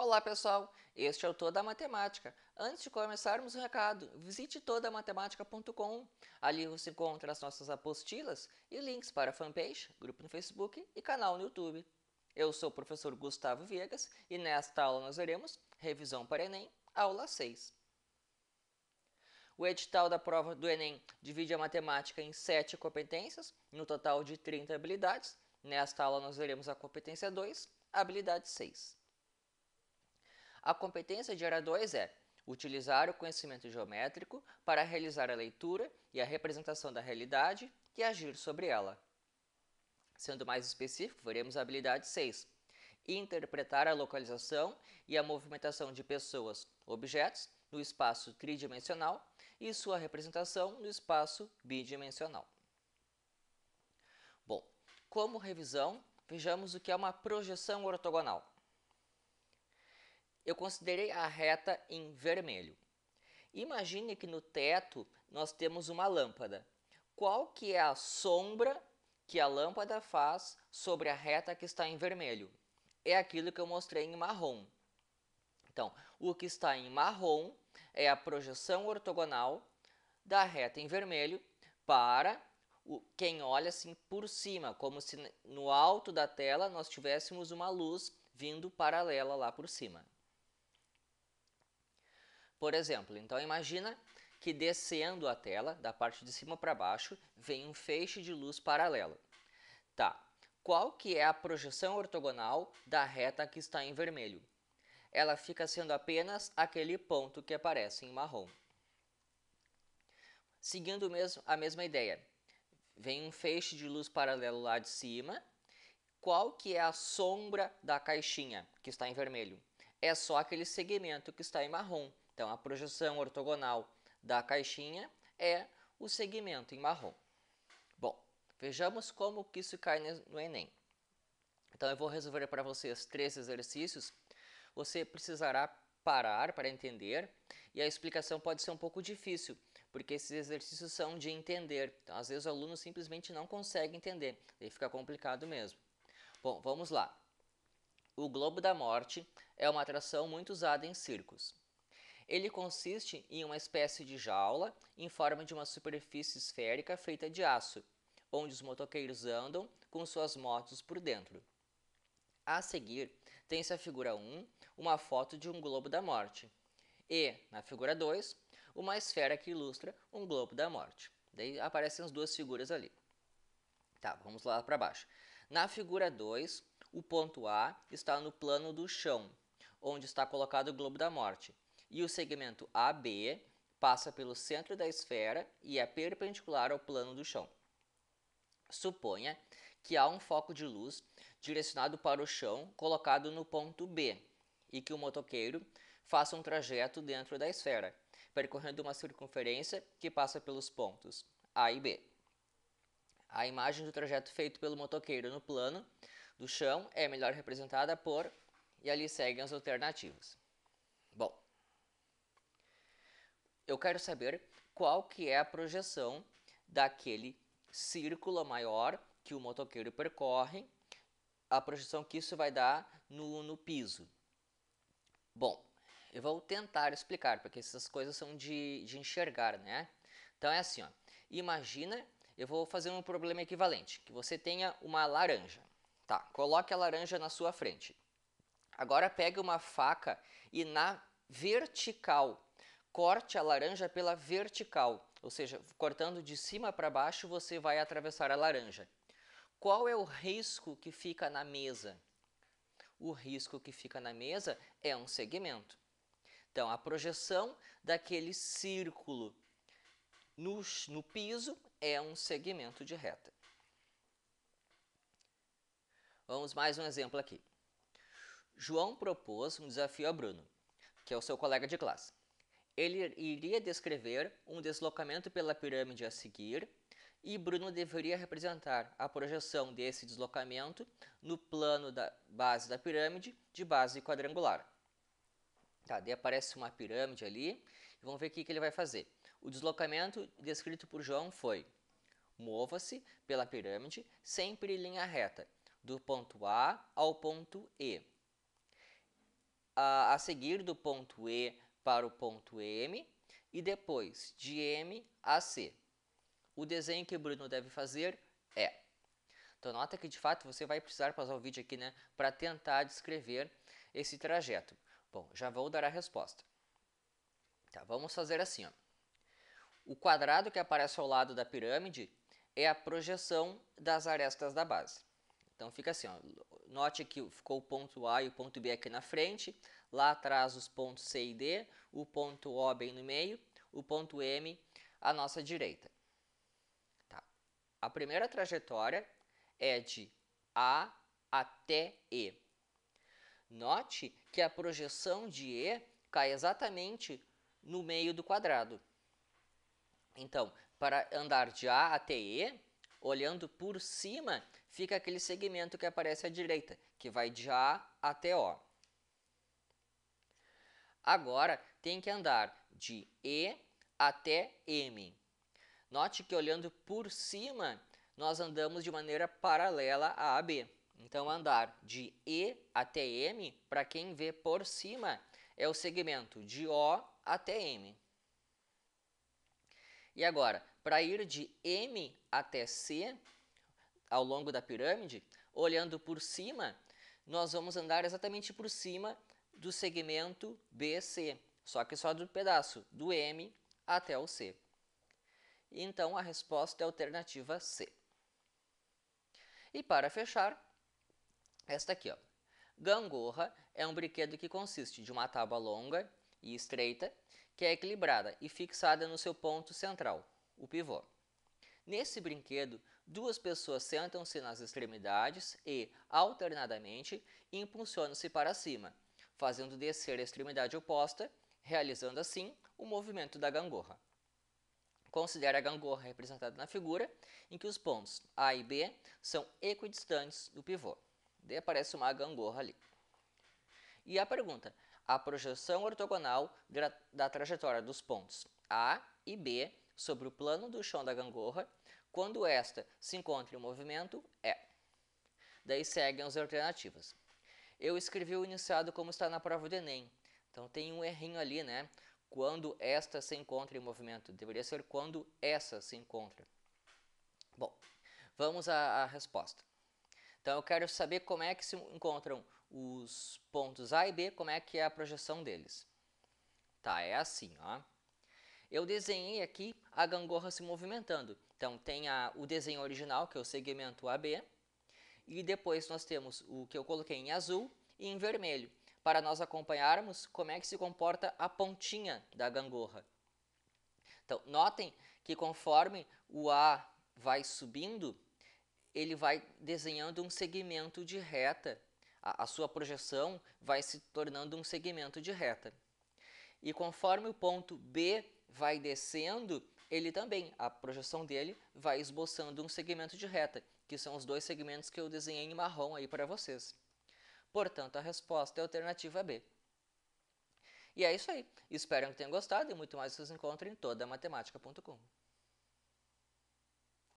Olá pessoal, este é o Toda a Matemática. Antes de começarmos o recado, visite todamatemática.com. Ali você encontra as nossas apostilas e links para fanpage, grupo no Facebook e canal no YouTube. Eu sou o professor Gustavo Viegas e nesta aula nós veremos Revisão para Enem, aula 6. O edital da prova do Enem divide a matemática em 7 competências, no total de 30 habilidades. Nesta aula nós veremos a competência 2, a habilidade 6. A competência de área 2 é utilizar o conhecimento geométrico para realizar a leitura e a representação da realidade e agir sobre ela. Sendo mais específico, veremos a habilidade 6, interpretar a localização e a movimentação de pessoas, objetos, no espaço tridimensional e sua representação no espaço bidimensional. Bom, como revisão, vejamos o que é uma projeção ortogonal. Eu considerei a reta em vermelho. Imagine que no teto nós temos uma lâmpada. Qual que é a sombra que a lâmpada faz sobre a reta que está em vermelho? É aquilo que eu mostrei em marrom. Então, o que está em marrom é a projeção ortogonal da reta em vermelho para quem olha assim por cima, como se no alto da tela nós tivéssemos uma luz vindo paralela lá por cima. Por exemplo, então imagina que descendo a tela, da parte de cima para baixo, vem um feixe de luz paralelo. Tá, qual que é a projeção ortogonal da reta que está em vermelho? Ela fica sendo apenas aquele ponto que aparece em marrom. Seguindo a mesma ideia, vem um feixe de luz paralelo lá de cima. Qual que é a sombra da caixinha que está em vermelho? É só aquele segmento que está em marrom. Então, a projeção ortogonal da caixinha é o segmento em marrom. Bom, vejamos como que isso cai no Enem. Então, eu vou resolver para vocês 3 exercícios. Você precisará parar para entender e a explicação pode ser um pouco difícil, porque esses exercícios são de entender. Então, às vezes o aluno simplesmente não consegue entender, aí fica complicado mesmo. Bom, vamos lá. O globo da morte é uma atração muito usada em circos. Ele consiste em uma espécie de jaula em forma de uma superfície esférica feita de aço, onde os motoqueiros andam com suas motos por dentro. A seguir, tem-se a figura 1, uma foto de um globo da morte, e, na figura 2, uma esfera que ilustra um globo da morte. Daí aparecem as duas figuras ali. Tá, vamos lá para baixo. Na figura 2, o ponto A está no plano do chão, onde está colocado o globo da morte, e o segmento AB passa pelo centro da esfera e é perpendicular ao plano do chão. Suponha que há um foco de luz direcionado para o chão colocado no ponto B e que o motoqueiro faça um trajeto dentro da esfera, percorrendo uma circunferência que passa pelos pontos A e B. A imagem do trajeto feito pelo motoqueiro no plano do chão é melhor representada por... e ali seguem as alternativas. Bom, eu quero saber qual que é a projeção daquele círculo maior que o motoqueiro percorre, a projeção que isso vai dar no piso. Bom, eu vou tentar explicar, porque essas coisas são de enxergar, né? Então é assim, ó. Imagina, eu vou fazer um problema equivalente, que você tenha uma laranja. Tá, coloque a laranja na sua frente. Agora pegue uma faca e na vertical, corte a laranja pela vertical, ou seja, cortando de cima para baixo você vai atravessar a laranja. Qual é o risco que fica na mesa? O risco que fica na mesa é um segmento. Então, a projeção daquele círculo no piso é um segmento de reta. Vamos mais um exemplo aqui. João propôs um desafio a Bruno, que é o seu colega de classe. Ele iria descrever um deslocamento pela pirâmide a seguir e Bruno deveria representar a projeção desse deslocamento no plano da base da pirâmide de base quadrangular. Tá, daí aparece uma pirâmide ali e vamos ver o que ele vai fazer. O deslocamento descrito por João foi: mova-se pela pirâmide sempre em linha reta, do ponto A ao ponto E. a seguir do ponto E para o ponto M e depois de M a C. O desenho que o Bruno deve fazer é... Então, nota que, de fato, você vai precisar pausar o vídeo aqui, né, para tentar descrever esse trajeto. Bom, já vou dar a resposta. Tá, vamos fazer assim, ó. O quadrado que aparece ao lado da pirâmide é a projeção das arestas da base. Então, fica assim, ó. Note que ficou o ponto A e o ponto B aqui na frente, lá atrás os pontos C e D, o ponto O bem no meio, o ponto M à nossa direita. Tá. A primeira trajetória é de A até E. Note que a projeção de E cai exatamente no meio do quadrado. Então, para andar de A até E, olhando por cima, fica aquele segmento que aparece à direita, que vai de A até O. Agora, tem que andar de E até M. Note que olhando por cima, nós andamos de maneira paralela a AB. Então, andar de E até M, para quem vê por cima, é o segmento de O até M. E agora, para ir de M até C, ao longo da pirâmide, olhando por cima, nós vamos andar exatamente por cima do segmento BC, só que só do pedaço do M até o C. Então, a resposta é a alternativa C. E para fechar, esta aqui, ó. Gangorra é um brinquedo que consiste de uma tábua longa e estreita, que é equilibrada e fixada no seu ponto central, o pivô. Nesse brinquedo, duas pessoas sentam-se nas extremidades e, alternadamente, impulsionam-se para cima, fazendo descer a extremidade oposta, realizando assim o movimento da gangorra. Considere a gangorra representada na figura, em que os pontos A e B são equidistantes do pivô. Daí aparece uma gangorra ali. E a pergunta: a projeção ortogonal da trajetória dos pontos A e B sobre o plano do chão da gangorra, quando esta se encontra em movimento, é. Daí seguem as alternativas. Eu escrevi o iniciado como está na prova do Enem. Então tem um errinho ali, né? Quando esta se encontra em movimento. Deveria ser quando essa se encontra. Bom, vamos à resposta. Então eu quero saber como é que se encontram os pontos A e B, como é que é a projeção deles. Tá, é assim, ó. Eu desenhei aqui a gangorra se movimentando. Então tem o desenho original, que é o segmento AB, e depois nós temos o que eu coloquei em azul e em vermelho, para nós acompanharmos como é que se comporta a pontinha da gangorra. Então, notem que conforme o A vai subindo, ele vai desenhando um segmento de reta. A sua projeção vai se tornando um segmento de reta. E conforme o ponto B vai descendo, ele também, a projeção dele, vai esboçando um segmento de reta, que são os dois segmentos que eu desenhei em marrom aí para vocês. Portanto, a resposta é a alternativa B. E é isso aí. Espero que tenham gostado e muito mais vocês encontrem em todamatemática.com.